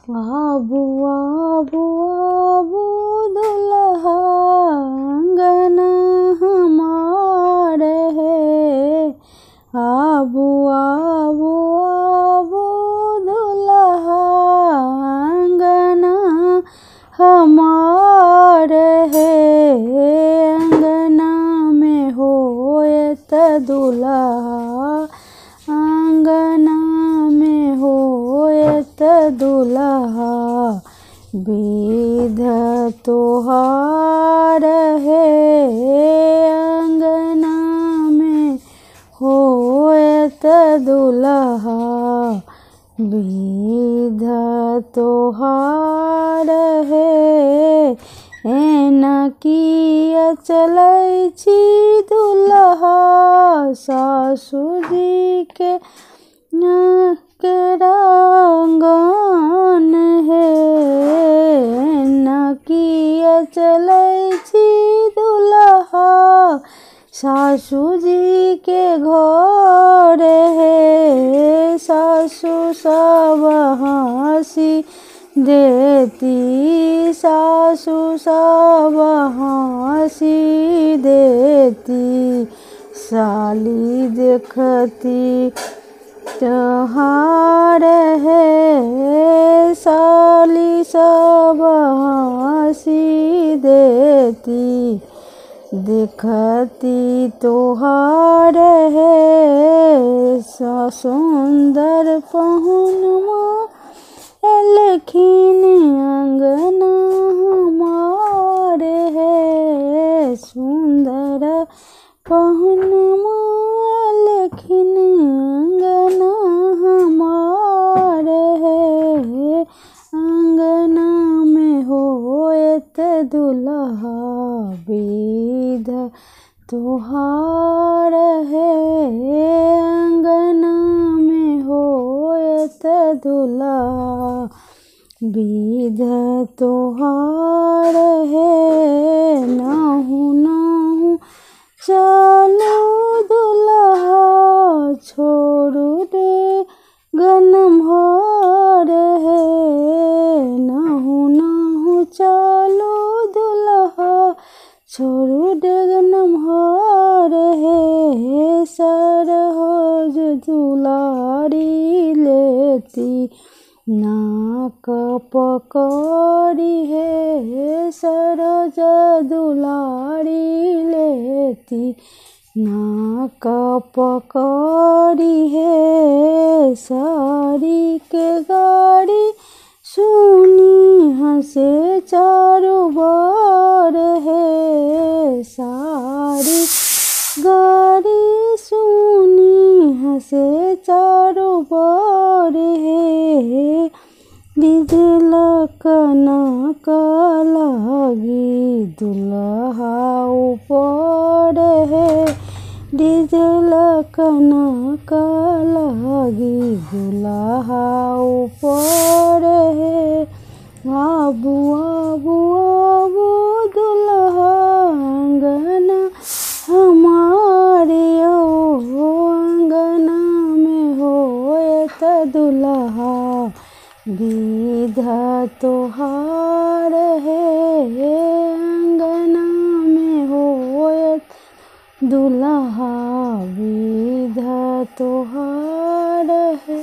आबू आबू आबू दुल्हा अंगना हमारे है। आबू आबू आबू दुल्हा अंगना हमारे है। अंगना में होए त दुल्हा अंगना में होए त दुल्हा विध तोहार है। अंगना में होए त दुल्हा विध तोहार है। एना किया चलै छी दुल्हा सासुजी के रंगन है। एना किया चलै छी दुल्हा सासुजी के घर है। सासु सब हंसी देती सासु सब हंसी देती। साली देखती त्योहार है। साली सब हंसी देती देखती त्योहार है। सुंदर पहुनमा एलखिन अंगना हमारे है। सुंदर पहुनमा एलखिन अंगना हमारे है। अंगना में होए त दुल्हा विध तोहार है। अंगना में होए त दुल्हा विध तोहार है। नाहु नाहु चलो दुल्हा छोड़ू दे गनम हर है। नाहु नाहु चलो दुल्हा छोड़ू दे गनम हर है। सरहज दुलारी लेती नाक पकड़ी है। सरहज दुलारी लेती नाक पकड़ी है। साड़ी के गाड़ी सुनी हंसे चारों बार है। साड़ी गाड़ी सुनी हंसे चारों बार है। डिजलक नाक लगी दुल्हा ऊपर है। डिजलक नाक लगी दुल्हा ऊपर है। आबू आबू आबू दुल्हा अंगना हमारे ओ। अंगना में होए त दुल्हा विध तोहार है। अंगना में होए दुल्हा विध तोहार है।